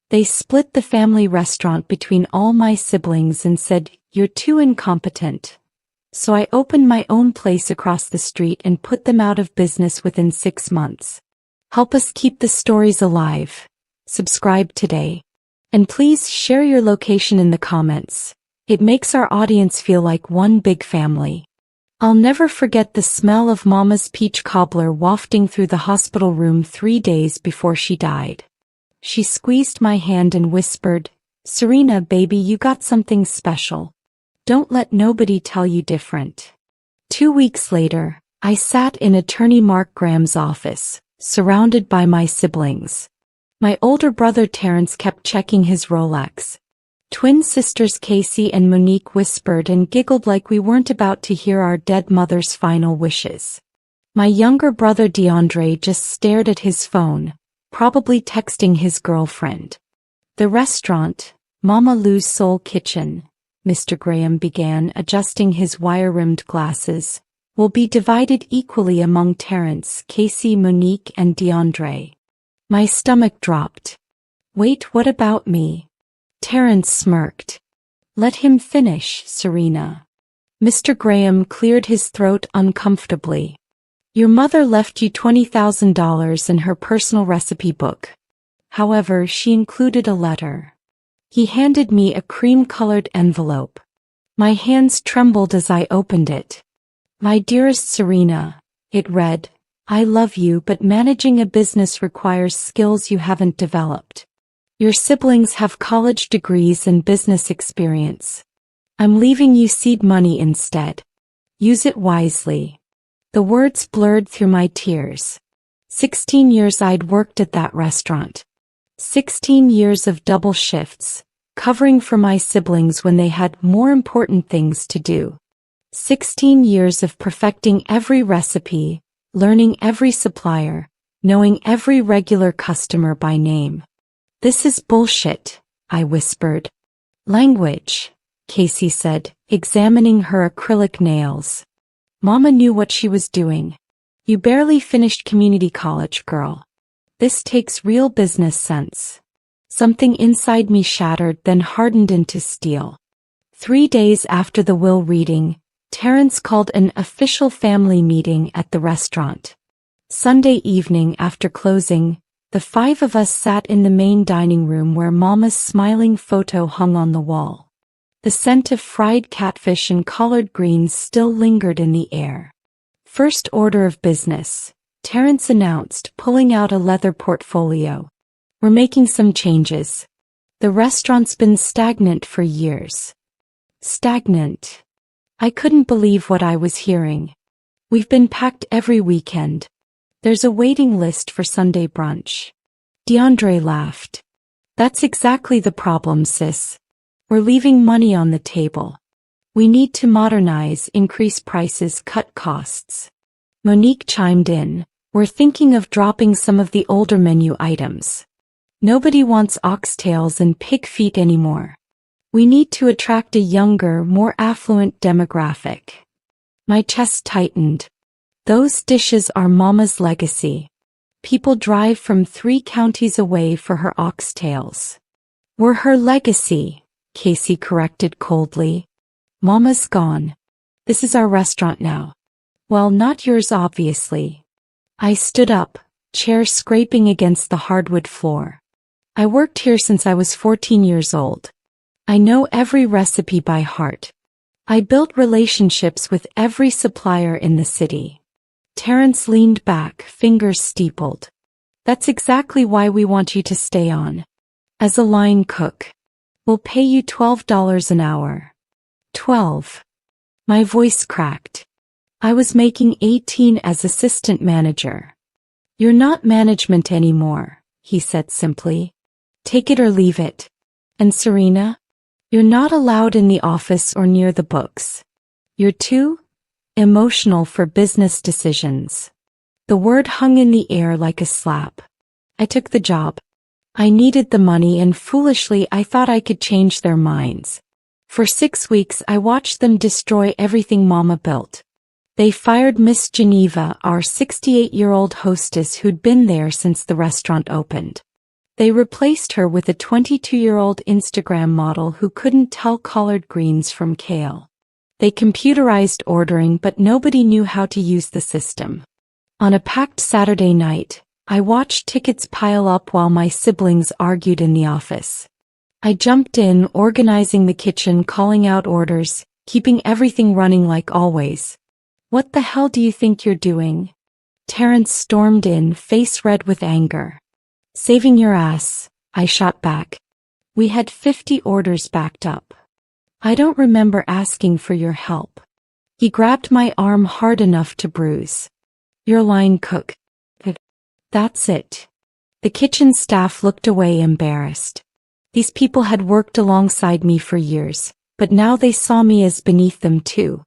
They split the family restaurant between all my siblings and said, "You're too incompetent." So I opened my own place across the street and put them out of business within 6 months. Help us keep the stories alive. Subscribe today. And please share your location in the comments. It makes our audience feel like one big family. I'll never forget the smell of Mama's peach cobbler wafting through the hospital room 3 days before she died. She squeezed my hand and whispered, "Serena, baby, you got something special. Don't let nobody tell you different." 2 weeks later, I sat in attorney Mark Graham's office, surrounded by my siblings. My older brother Terrence kept checking his Rolex. Twin sisters Casey and Monique whispered and giggled like we weren't about to hear our dead mother's final wishes. My younger brother DeAndre just stared at his phone, probably texting his girlfriend. "The restaurant, Mama Lou's Soul Kitchen," Mr. Graham began, adjusting his wire-rimmed glasses, "will be divided equally among Terrence, Casey, Monique, and DeAndre." My stomach dropped. "Wait, what about me?" Terrence smirked. "Let him finish, Serena." Mr. Graham cleared his throat uncomfortably. "Your mother left you $20,000 in her personal recipe book. However, she included a letter." He handed me a cream-colored envelope. My hands trembled as I opened it. "My dearest Serena," it read, "I love you, but managing a business requires skills you haven't developed. Your siblings have college degrees and business experience. I'm leaving you seed money instead. Use it wisely." The words blurred through my tears. 16 years I'd worked at that restaurant. 16 years of double shifts, covering for my siblings when they had more important things to do. 16 years of perfecting every recipe, learning every supplier, knowing every regular customer by name. "This is bullshit," I whispered. "Language," Casey said, examining her acrylic nails. Mama knew what she was doing. "You barely finished community college, girl. This takes real business sense." Something inside me shattered, then hardened into steel. 3 days after the will reading, Terrence called an official family meeting at the restaurant. Sunday evening after closing, the 5 of us sat in the main dining room where Mama's smiling photo hung on the wall. The scent of fried catfish and collard greens still lingered in the air. "First order of business," Terrence announced, pulling out a leather portfolio. "We're making some changes. The restaurant's been stagnant for years." Stagnant. I couldn't believe what I was hearing. "We've been packed every weekend. There's a waiting list for Sunday brunch." DeAndre laughed. "That's exactly the problem, sis. We're leaving money on the table. We need to modernize, increase prices, cut costs." Monique chimed in. "We're thinking of dropping some of the older menu items. Nobody wants oxtails and pig feet anymore. We need to attract a younger, more affluent demographic." My chest tightened. Those dishes are Mama's legacy. People drive from 3 counties away for her oxtails. "We're her legacy," Casey corrected coldly. "Mama's gone. This is our restaurant now." "Well, not yours, obviously." I stood up, chair scraping against the hardwood floor. "I worked here since I was 14 years old. I know every recipe by heart. I built relationships with every supplier in the city." Terrence leaned back, fingers steepled. "That's exactly why we want you to stay on. As a line cook. We'll pay you $12 an hour." 12. My voice cracked. I was making 18 as assistant manager. "You're not management anymore," he said simply. "Take it or leave it. And Serena? You're not allowed in the office or near the books. You're too emotional for business decisions." The word hung in the air like a slap. I took the job. I needed the money, and foolishly I thought I could change their minds. For 6 weeks I watched them destroy everything Mama built. They fired Miss Geneva, our 68-year-old hostess who'd been there since the restaurant opened. They replaced her with a 22-year-old Instagram model who couldn't tell collard greens from kale. They computerized ordering, but nobody knew how to use the system. On a packed Saturday night, I watched tickets pile up while my siblings argued in the office. I jumped in, organizing the kitchen, calling out orders, keeping everything running like always. "What the hell do you think you're doing?" Terrence stormed in, face red with anger. "Saving your ass," I shot back. "We had 50 orders backed up. I don't remember asking for your help." He grabbed my arm hard enough to bruise. "Your line, cook." That's it. The kitchen staff looked away, embarrassed. These people had worked alongside me for years, but now they saw me as beneath them too.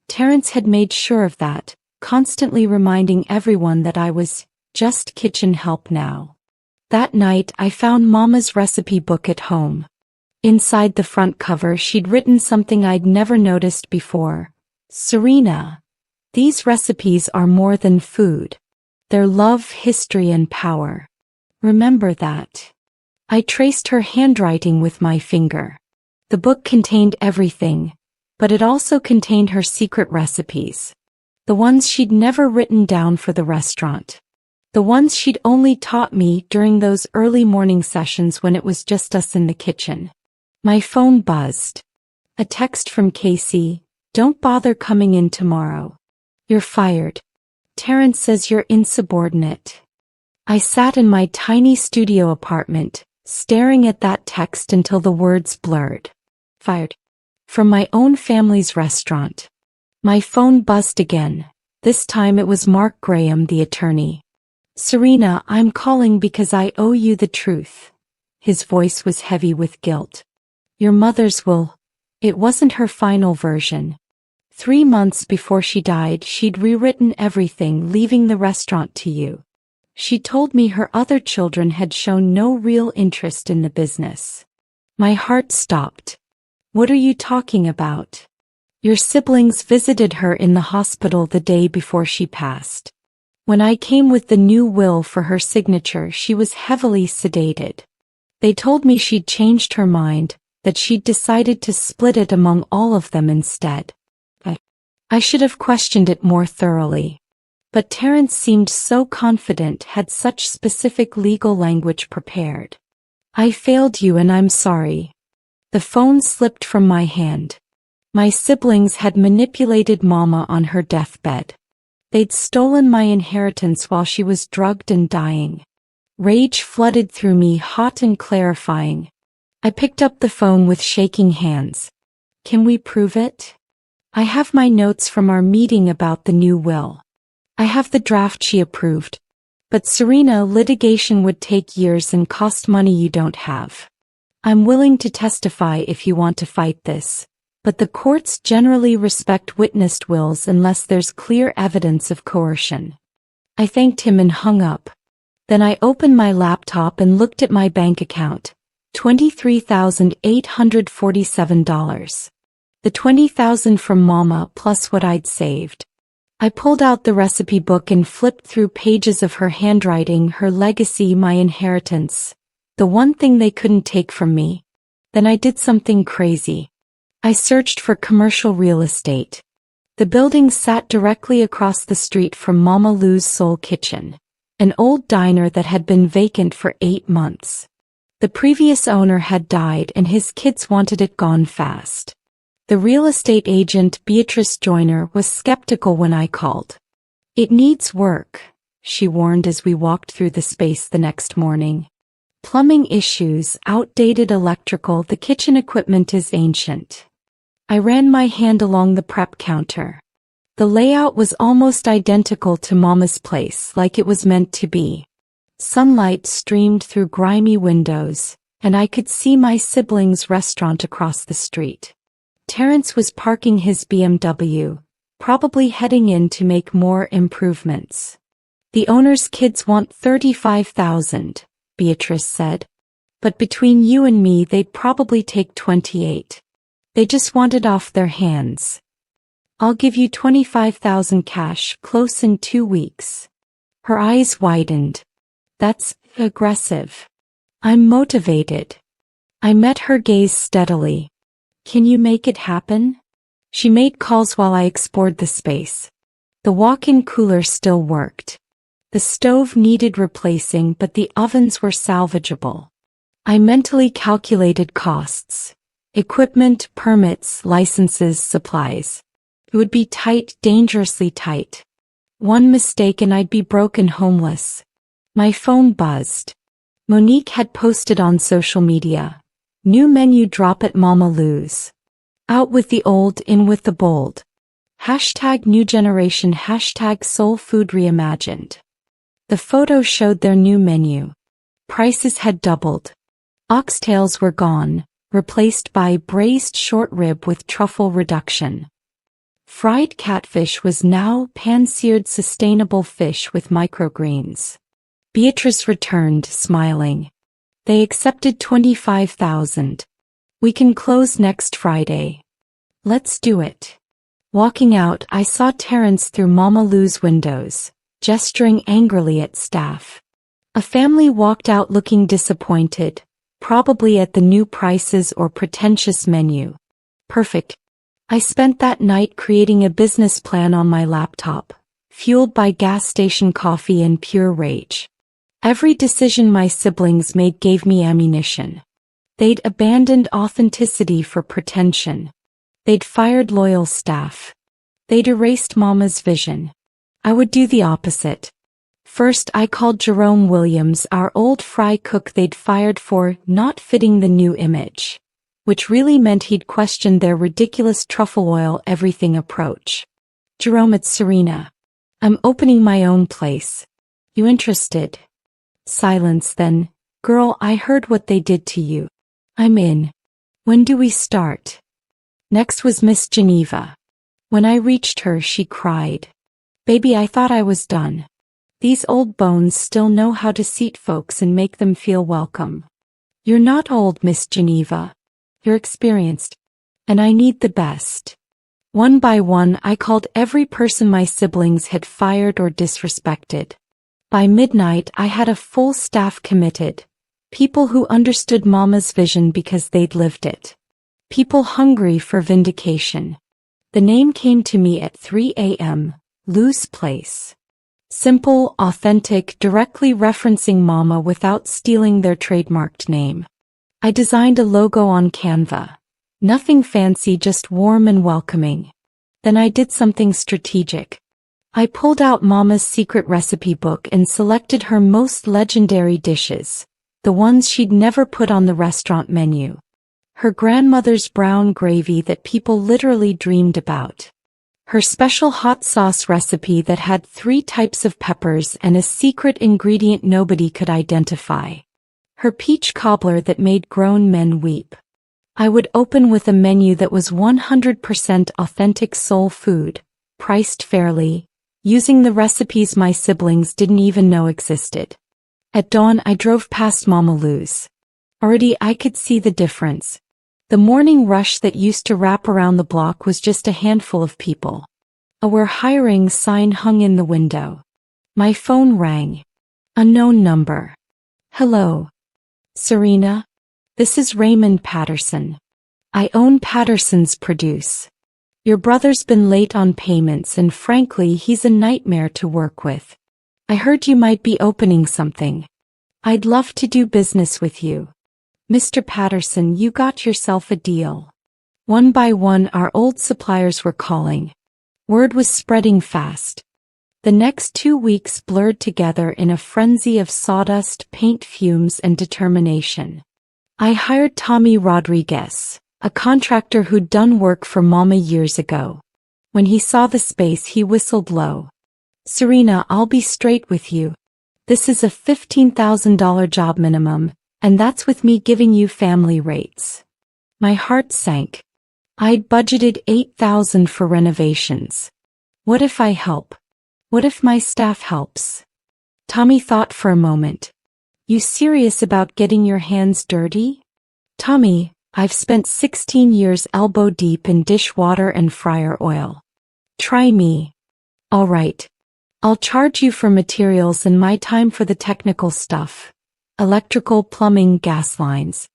Terrence had made sure of that, constantly reminding everyone that I was just kitchen help now. That night I found Mama's recipe book at home. Inside the front cover she'd written something I'd never noticed before. "Serena, these recipes are more than food. They're love, history, and power. Remember that." I traced her handwriting with my finger. The book contained everything, but it also contained her secret recipes. The ones she'd never written down for the restaurant. The ones she'd only taught me during those early morning sessions when it was just us in the kitchen. My phone buzzed. A text from Casey: "Don't bother coming in tomorrow. You're fired. Terrence says you're insubordinate." I sat in my tiny studio apartment, staring at that text until the words blurred. Fired. From my own family's restaurant. My phone buzzed again. This time it was Mark Graham, the attorney. "Serena, I'm calling because I owe you the truth." His voice was heavy with guilt. "Your mother's will." It wasn't her final version. 3 months before she died, she'd rewritten everything, leaving the restaurant to you. She told me her other children had shown no real interest in the business. My heart stopped. "What are you talking about?" "Your siblings visited her in the hospital the day before she passed. When I came with the new will for her signature, she was heavily sedated. They told me she'd changed her mind, that she'd decided to split it among all of them instead." I should have questioned it more thoroughly. But Terrence seemed so confident, had such specific legal language prepared. "I failed you and I'm sorry." The phone slipped from my hand. My siblings had manipulated Mama on her deathbed. They'd stolen my inheritance while she was drugged and dying. Rage flooded through me, hot and clarifying. I picked up the phone with shaking hands. "Can we prove it? I have my notes from our meeting about the new will. I have the draft she approved. But Serena, litigation would take years and cost money you don't have. I'm willing to testify if you want to fight this. But the courts generally respect witnessed wills unless there's clear evidence of coercion." I thanked him and hung up. Then I opened my laptop and looked at my bank account. $23,847. The $20,000 from Mama plus what I'd saved. I pulled out the recipe book and flipped through pages of her handwriting, her legacy, my inheritance. The one thing they couldn't take from me. Then I did something crazy. I searched for commercial real estate. The building sat directly across the street from Mama Lou's Soul Kitchen, an old diner that had been vacant for 8 months. The previous owner had died and his kids wanted it gone fast. The real estate agent, Beatrice Joyner, was skeptical when I called. "It needs work," she warned as we walked through the space the next morning. "Plumbing issues, outdated electrical, the kitchen equipment is ancient." I ran my hand along the prep counter. The layout was almost identical to Mama's place, like it was meant to be. Sunlight streamed through grimy windows, and I could see my siblings' restaurant across the street. Terrence was parking his BMW, probably heading in to make more improvements. "The owner's kids want $35,000, Beatrice said. "But between you and me they'd probably take 28. They just want it off their hands. I'll give you 25,000 cash, close in 2 weeks. Her eyes widened. "That's aggressive." I'm motivated. I met her gaze steadily. Can you make it happen? She made calls while I explored the space. The walk-in cooler still worked. The stove needed replacing, but the ovens were salvageable. I mentally calculated costs. Equipment, permits, licenses, supplies. It would be tight, dangerously tight. One mistake and I'd be broke and homeless. My phone buzzed. Monique had posted on social media. New menu drop at Mama Lou's. Out with the old, in with the bold. Hashtag new generation, hashtag soul food reimagined. The photo showed their new menu. Prices had doubled. Oxtails were gone, replaced by braised short rib with truffle reduction. Fried catfish was now pan-seared sustainable fish with microgreens. Beatrice returned, smiling. They accepted $25,000. We can close next Friday. Let's do it. Walking out, I saw Terrence through Mama Lou's windows, gesturing angrily at staff. A family walked out looking disappointed, probably at the new prices or pretentious menu. Perfect. I spent that night creating a business plan on my laptop, fueled by gas station coffee and pure rage. Every decision my siblings made gave me ammunition. They'd abandoned authenticity for pretension. They'd fired loyal staff. They'd erased Mama's vision. I would do the opposite. First, I called Jerome Williams, our old fry cook they'd fired for not fitting the new image, which really meant he'd questioned their ridiculous truffle oil everything approach. Jerome, it's Serena. I'm opening my own place. You interested? Silence then. Girl, I heard what they did to you. I'm in. When do we start? Next was Miss Geneva. When I reached her, she cried. Baby, I thought I was done. These old bones still know how to seat folks and make them feel welcome. You're not old, Miss Geneva. You're experienced. And I need the best. One by one, I called every person my siblings had fired or disrespected. By midnight, I had a full staff committed. People who understood Mama's vision because they'd lived it. People hungry for vindication. The name came to me at 3 a.m., Lou's Place. Simple, authentic, directly referencing Mama without stealing their trademarked name. I designed a logo on Canva. Nothing fancy, just warm and welcoming. Then I did something strategic. I pulled out Mama's secret recipe book and selected her most legendary dishes, the ones she'd never put on the restaurant menu. Her grandmother's brown gravy that people literally dreamed about. Her special hot sauce recipe that had 3 types of peppers and a secret ingredient nobody could identify. Her peach cobbler that made grown men weep. I would open with a menu that was 100% authentic soul food, priced fairly, using the recipes my siblings didn't even know existed. At dawn, I drove past Mama Lou's. Already I could see the difference. The morning rush that used to wrap around the block was just a handful of people. A "We're hiring" sign hung in the window. My phone rang. Unknown number. Hello. Serena? This is Raymond Patterson. I own Patterson's Produce. Your brother's been late on payments and frankly he's a nightmare to work with. I heard you might be opening something. I'd love to do business with you. Mr. Patterson, you got yourself a deal. One by one our old suppliers were calling. Word was spreading fast. The next 2 weeks blurred together in a frenzy of sawdust, paint fumes, and determination. I hired Tommy Rodriguez, a contractor who'd done work for Mama years ago. When he saw the space, he whistled low. Serena, I'll be straight with you. This is a $15,000 job minimum, and that's with me giving you family rates. My heart sank. I'd budgeted $8,000 for renovations. What if I help? What if my staff helps? Tommy thought for a moment. You serious about getting your hands dirty? Tommy, I've spent 16 years elbow deep in dishwater and fryer oil. Try me. All right. I'll charge you for materials and my time for the technical stuff. electrical, plumbing, gas lines.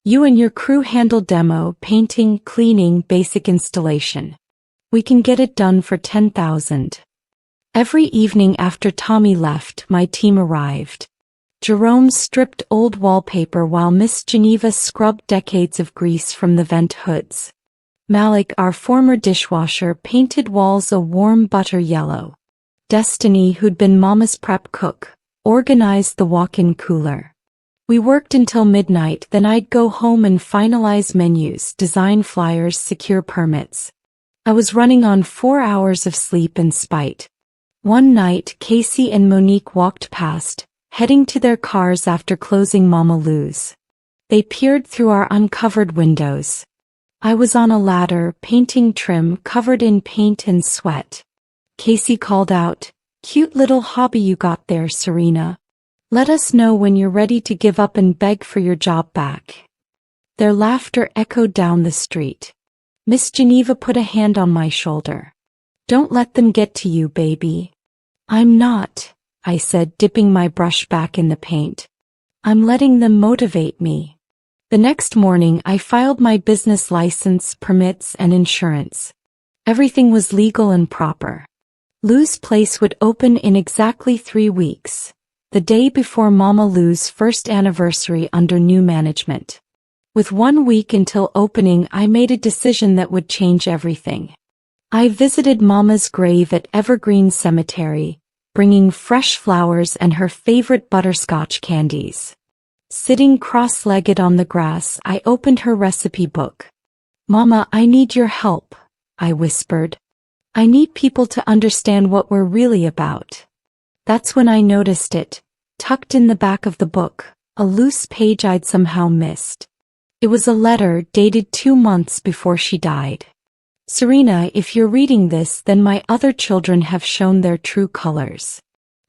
You and your crew handle demo, painting, cleaning, basic installation. We can get it done for 10,000. Every evening after Tommy left, my team arrived. Jerome stripped old wallpaper while Miss Geneva scrubbed decades of grease from the vent hoods. Malik, our former dishwasher, painted walls a warm butter yellow. Destiny, who'd been Mama's prep cook, organized the walk-in cooler. We worked until midnight, then I'd go home and finalize menus, design flyers, secure permits. I was running on 4 hours of sleep in spite. One night, Casey and Monique walked past, heading to their cars after closing Mama Lou's. They peered through our uncovered windows. I was on a ladder, painting trim, covered in paint and sweat. Casey called out, "Cute little hobby you got there, Serena. Let us know when you're ready to give up and beg for your job back." Their laughter echoed down the street. Miss Geneva put a hand on my shoulder. "Don't let them get to you, baby." "I'm not," I said, dipping my brush back in the paint. "I'm letting them motivate me." The next morning I filed my business license, permits, and insurance. Everything was legal and proper. Lou's place would open in exactly 3 weeks, the day before Mama Lou's first anniversary under new management. With 1 week until opening, I made a decision that would change everything. I visited Mama's grave at Evergreen Cemetery, bringing fresh flowers and her favorite butterscotch candies. Sitting cross-legged on the grass, I opened her recipe book. "Mama, I need your help," I whispered. "I need people to understand what we're really about." That's when I noticed it, tucked in the back of the book, a loose page I'd somehow missed. It was a letter dated 2 months before she died. "Serena, if you're reading this, then my other children have shown their true colors.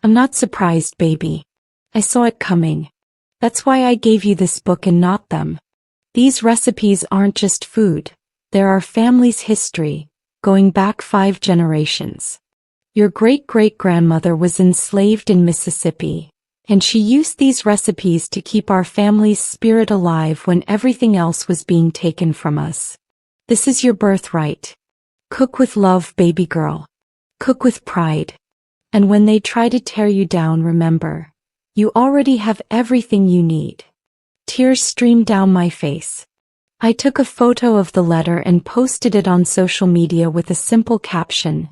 I'm not surprised, baby. I saw it coming. That's why I gave you this book and not them. These recipes aren't just food. They're our family's history, going back 5 generations. Your great-great-grandmother was enslaved in Mississippi, and she used these recipes to keep our family's spirit alive when everything else was being taken from us. This is your birthright. Cook with love, baby girl. Cook with pride. And when they try to tear you down, remember, you already have everything you need." Tears streamed down my face. I took a photo of the letter and posted it on social media with a simple caption,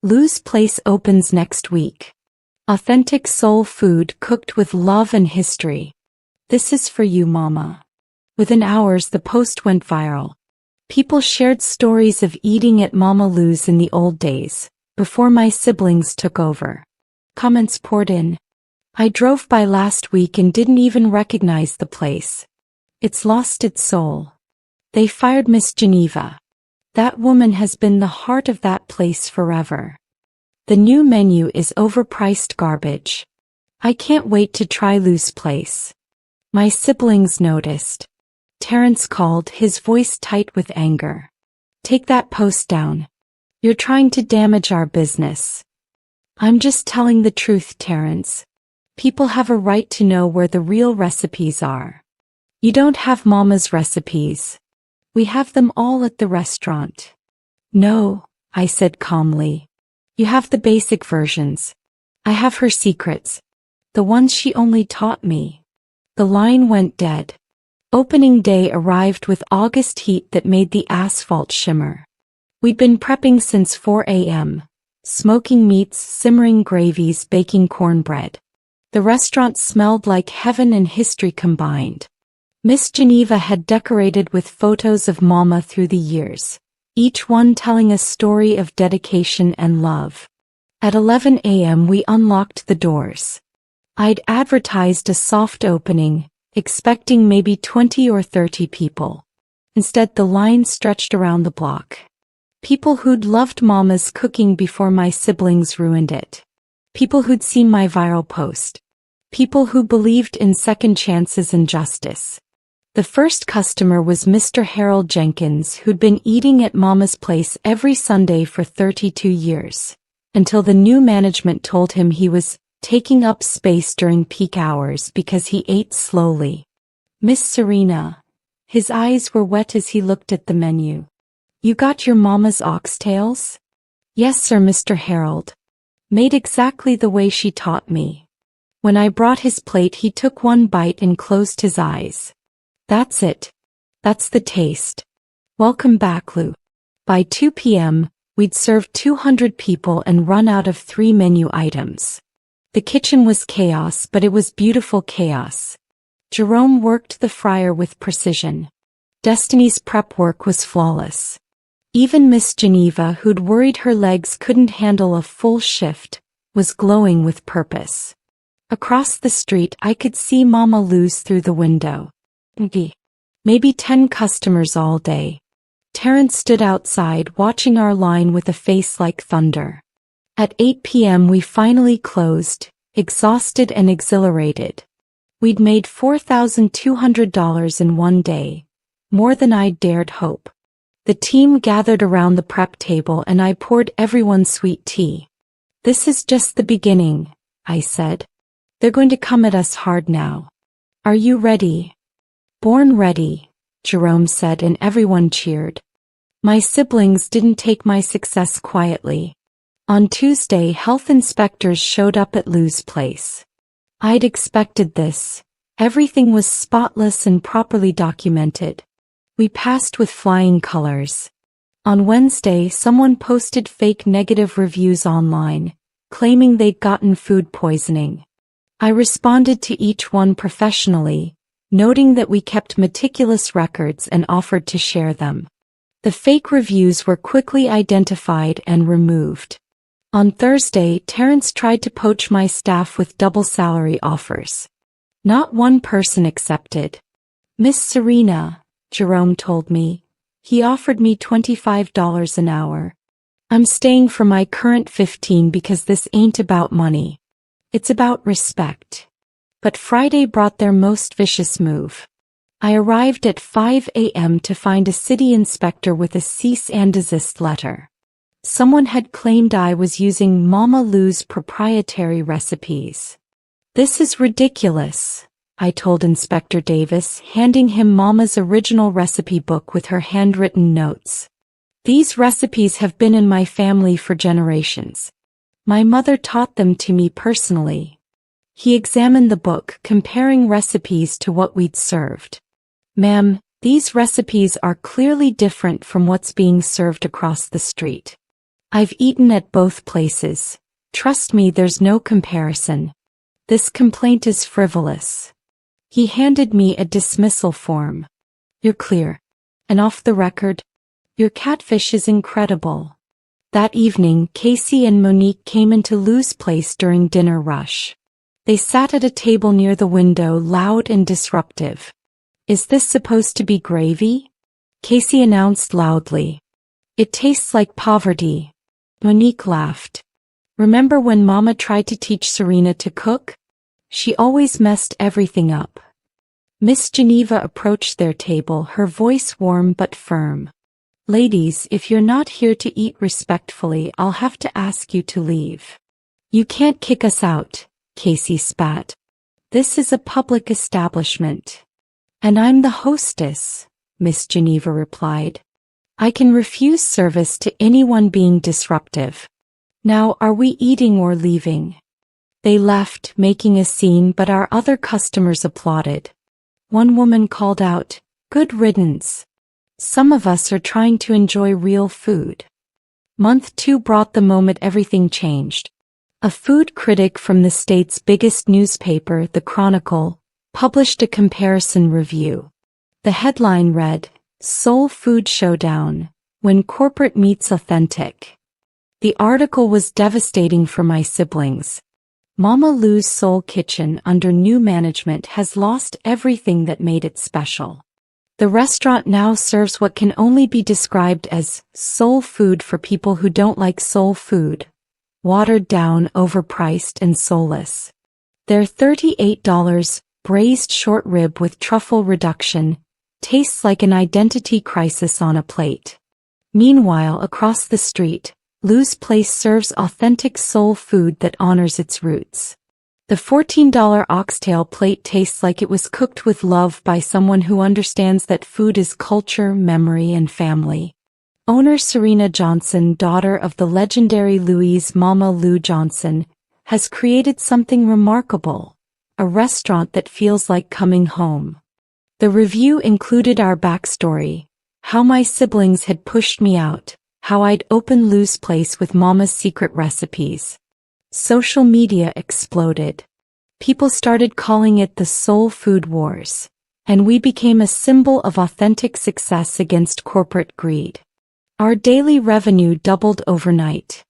"Lou's place opens next week. Authentic soul food cooked with love and history. This is for you, Mama." Within hours, the post went viral. People shared stories of eating at Mama Lou's in the old days, before my siblings took over. Comments poured in. "I drove by last week and didn't even recognize the place. It's lost its soul. They fired Miss Geneva. That woman has been the heart of that place forever. The new menu is overpriced garbage. I can't wait to try Lou's place." My siblings noticed. Terrence called, his voice tight with anger. "Take that post down. You're trying to damage our business." "I'm just telling the truth, Terrence. People have a right to know where the real recipes are. You don't have Mama's recipes. We have them all at the restaurant." "No," I said calmly. "You have the basic versions. I have her secrets. The ones she only taught me." The line went dead. Opening day arrived with August heat that made the asphalt shimmer. We'd been prepping since 4 a.m., smoking meats, simmering gravies, baking cornbread. The restaurant smelled like heaven and history combined. Miss Geneva had decorated with photos of Mama through the years, each one telling a story of dedication and love. At 11 a.m. we unlocked the doors. I'd advertised a soft opening, expecting maybe 20 or 30 people. Instead, the line stretched around the block. People who'd loved Mama's cooking before my siblings ruined it. People who'd seen my viral post. People who believed in second chances and justice. The first customer was Mr. Harold Jenkins, who'd been eating at Mama's place every Sunday for 32 years, until the new management told him he was taking up space during peak hours because he ate slowly. Miss Serena. His eyes were wet as he looked at the menu. You got your mama's oxtails? Yes, sir, Mr. Harold. Made exactly the way she taught me. When I brought his plate, he took one bite and closed his eyes. That's it. That's the taste. Welcome back, Lou. By 2 p.m., we'd served 200 people and run out of 3 menu items. The kitchen was chaos, but it was beautiful chaos. Jerome worked the fryer with precision. Destiny's prep work was flawless. Even Miss Geneva, who'd worried her legs couldn't handle a full shift, was glowing with purpose. Across the street, I could see Mama Lou's through the window. Maybe 10 customers all day. Terrence stood outside watching our line with a face like thunder. At 8 p.m. we finally closed, exhausted and exhilarated. We'd made $4,200 in one day, more than I'd dared hope. The team gathered around the prep table and I poured everyone sweet tea. This is just the beginning, I said. They're going to come at us hard now. Are you ready? Born ready, Jerome said, and everyone cheered. My siblings didn't take my success quietly. On Tuesday, health inspectors showed up at Lou's place. I'd expected this. Everything was spotless and properly documented. We passed with flying colors. On Wednesday, someone posted fake negative reviews online, claiming they'd gotten food poisoning. I responded to each one professionally, noting that we kept meticulous records and offered to share them. The fake reviews were quickly identified and removed. On Thursday, Terrence tried to poach my staff with double salary offers. Not one person accepted. Miss Serena, Jerome told me. He offered me $25 an hour. I'm staying for my current 15 because this ain't about money. It's about respect. But Friday brought their most vicious move. I arrived at 5 a.m. to find a city inspector with a cease and desist letter. Someone had claimed I was using Mama Lou's proprietary recipes. This is ridiculous, I told Inspector Davis, handing him Mama's original recipe book with her handwritten notes. These recipes have been in my family for generations. My mother taught them to me personally. He examined the book, comparing recipes to what we'd served. Ma'am, these recipes are clearly different from what's being served across the street. I've eaten at both places. Trust me, there's no comparison. This complaint is frivolous. He handed me a dismissal form. You're clear. And off the record, your catfish is incredible. That evening, Casey and Monique came into Lou's place during dinner rush. They sat at a table near the window, loud and disruptive. Is this supposed to be gravy? Casey announced loudly. It tastes like poverty. Monique laughed. Remember when Mama tried to teach Serena to cook? She always messed everything up. Miss Geneva approached their table, her voice warm but firm. Ladies, if you're not here to eat respectfully, I'll have to ask you to leave. You can't kick us out, Casey spat. This is a public establishment. And I'm the hostess, Miss Geneva replied. I can refuse service to anyone being disruptive. Now, are we eating or leaving? They left, making a scene, but our other customers applauded. One woman called out, "Good riddance. Some of us are trying to enjoy real food." Month 2 brought the moment everything changed. A food critic from the state's biggest newspaper, The Chronicle, published a comparison review. The headline read, "Soul Food Showdown, When Corporate Meets Authentic." The article was devastating for my siblings. Mama Lou's Soul Kitchen under new management has lost everything that made it special. The restaurant now serves what can only be described as soul food for people who don't like soul food. Watered down, overpriced, and soulless. Their $38 braised short rib with truffle reduction tastes like an identity crisis on a plate. Meanwhile, across the street, Lou's Place serves authentic soul food that honors its roots. The $14 oxtail plate tastes like it was cooked with love by someone who understands that food is culture, memory, and family. Owner Serena Johnson, daughter of the legendary Louise Mama Lou Johnson, has created something remarkable, a restaurant that feels like coming home. The review included our backstory, how my siblings had pushed me out, how I'd open Lou's place with Mama's secret recipes. Social media exploded. People started calling it the Soul Food Wars, and we became a symbol of authentic success against corporate greed. Our daily revenue doubled overnight.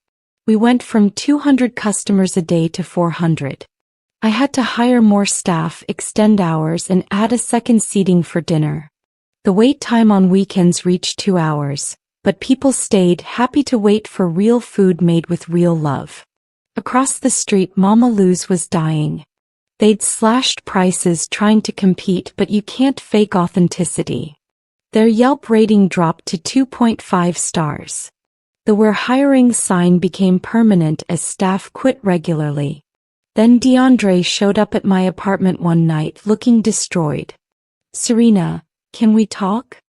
We went from 200 customers a day to 400. I had to hire more staff, extend hours, and add a second seating for dinner. The wait time on weekends reached 2 hours, but people stayed, happy to wait for real food made with real love. Across the street, Mama Lou's was dying. They'd slashed prices trying to compete, but you can't fake authenticity. Their Yelp rating dropped to 2.5 stars. The "We're hiring" sign became permanent as staff quit regularly. Then DeAndre showed up at my apartment one night looking destroyed. "Serena, can we talk?"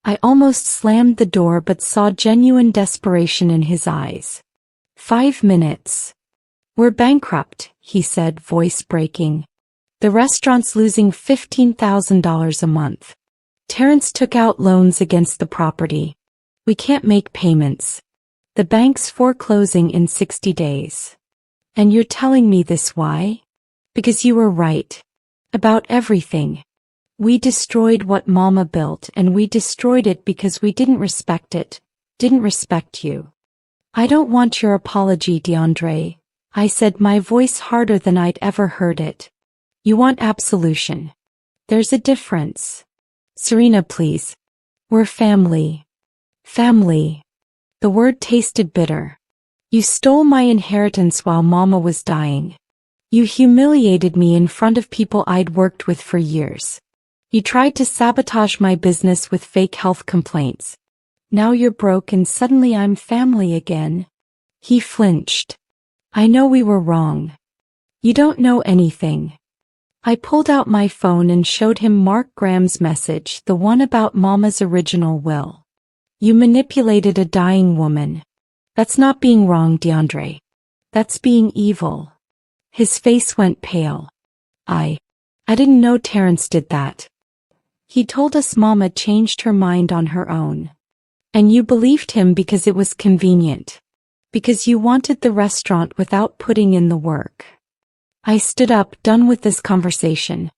I almost slammed the door but saw genuine desperation in his eyes. 5 minutes. "We're bankrupt," he said, voice breaking. "The restaurant's losing $15,000 a month. Terrence took out loans against the property. We can't make payments. The bank's foreclosing in 60 days. And you're telling me this why? Because you were right. About everything. We destroyed what Mama built, and we destroyed it because we didn't respect it, didn't respect you." "I don't want your apology, DeAndre," I said, my voice harder than I'd ever heard it. "You want absolution. There's a difference. Serena, please. We're family." Family. The word tasted bitter. "You stole my inheritance while Mama was dying. You humiliated me in front of people I'd worked with for years. You tried to sabotage my business with fake health complaints. Now you're broke and suddenly I'm family again." He flinched. "I know we were wrong. You don't know anything." I pulled out my phone and showed him Mark Graham's message, the one about Mama's original will. "You manipulated a dying woman. That's not being wrong, DeAndre. That's being evil." His face went pale. I didn't know Terrence did that. He told us Mama changed her mind on her own. And you believed him because it was convenient. Because you wanted the restaurant without putting in the work." I stood up, done with this conversation.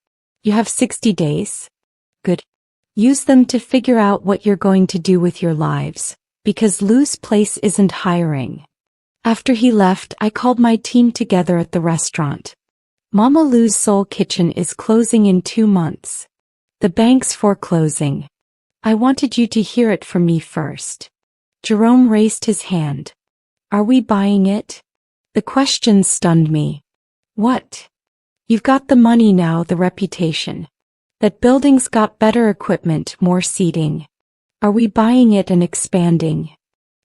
"You have 60 days. Good. Use them to figure out what you're going to do with your lives, because Lou's place isn't hiring." After he left, I called my team together at the restaurant. "Mama Lou's Soul Kitchen is closing in 2 months. The bank's foreclosing. I wanted you to hear it from me first." Jerome raised his hand. "Are we buying it?" The question stunned me. "What? You've got the money now, the reputation. That building's got better equipment, more seating. Are we buying it and expanding?"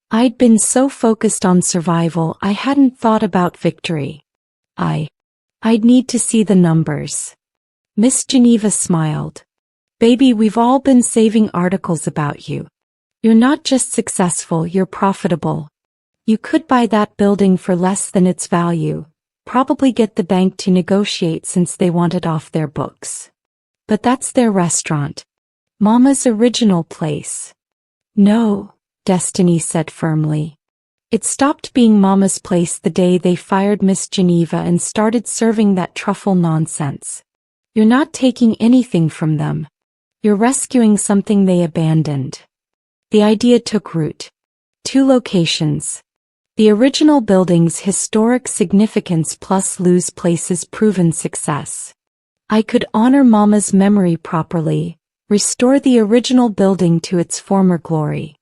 I'd been so focused on survival I hadn't thought about victory. I'd need to see the numbers. Miss Geneva smiled. "Baby, we've all been saving articles about you. You're not just successful, you're profitable. You could buy that building for less than its value, probably get the bank to negotiate since they want it off their books. But that's their restaurant. Mama's original place." "No," Destiny said firmly. "It stopped being Mama's place the day they fired Miss Geneva and started serving that truffle nonsense. You're not taking anything from them. You're rescuing something they abandoned." The idea took root. 2 locations. The original building's historic significance plus Lou's place's proven success. I could honor Mama's memory properly, restore the original building to its former glory.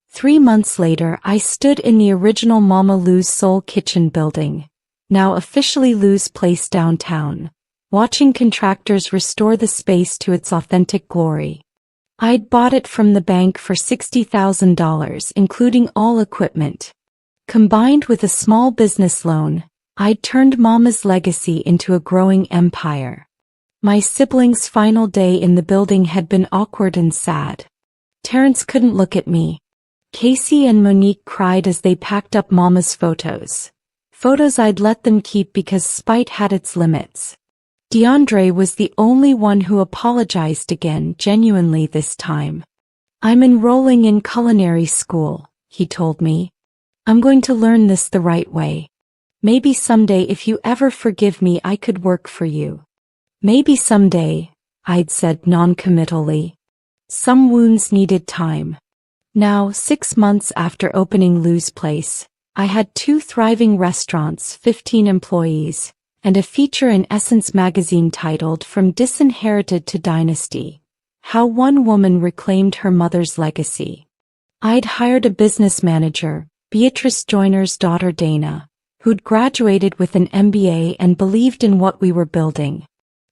3 months later, I stood in the original Mama Lou's Soul Kitchen building, now officially Lou's Place downtown, watching contractors restore the space to its authentic glory. I'd bought it from the bank for $60,000, including all equipment. Combined with a small business loan, I'd turned Mama's legacy into a growing empire. My siblings' final day in the building had been awkward and sad. Terrence couldn't look at me. Casey and Monique cried as they packed up Mama's photos. Photos I'd let them keep because spite had its limits. DeAndre was the only one who apologized again, genuinely this time. "I'm enrolling in culinary school," he told me. "I'm going to learn this the right way. Maybe someday if you ever forgive me I could work for you." "Maybe someday," I'd said non-committally. Some wounds needed time. Now, 6 months after opening Lou's Place, I had 2 thriving restaurants, 15 employees, and a feature in Essence magazine titled From Disinherited to Dynasty: How One Woman Reclaimed Her Mother's Legacy. I'd hired a business manager, Beatrice Joyner's daughter Dana, who'd graduated with an MBA and believed in what we were building.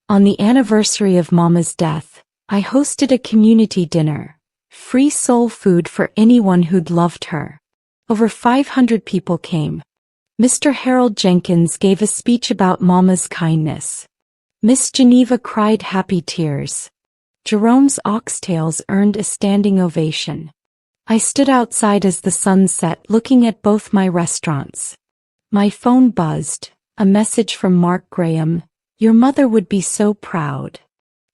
On the anniversary of Mama's death, I hosted a community dinner, free soul food for anyone who'd loved her. Over 500 people came. Mr. Harold Jenkins gave a speech about Mama's kindness. Miss Geneva cried happy tears. Jerome's oxtails earned a standing ovation. I stood outside as the sun set, looking at both my restaurants. My phone buzzed, a message from Mark Graham: "Your mother would be so proud."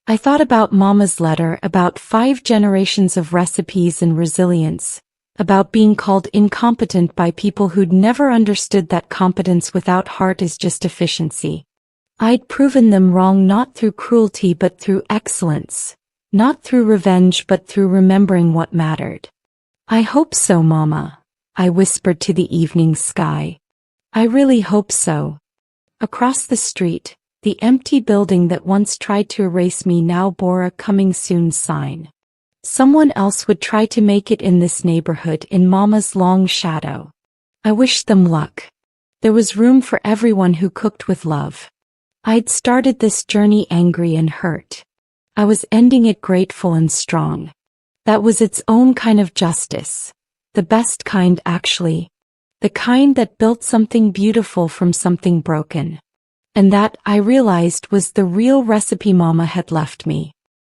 I thought about Mama's letter, about 5 generations of recipes and resilience, about being called incompetent by people who'd never understood that competence without heart is just efficiency. I'd proven them wrong, not through cruelty but through excellence, not through revenge but through remembering what mattered. "I hope so, Mama," I whispered to the evening sky. "I really hope so." Across the street, the empty building that once tried to erase me now bore a "Coming Soon" sign. Someone else would try to make it in this neighborhood in Mama's long shadow. I wished them luck. There was room for everyone who cooked with love. I'd started this journey angry and hurt. I was ending it grateful and strong. That was its own kind of justice. The best kind, actually. The kind that built something beautiful from something broken. And that, I realized, was the real recipe Mama had left me.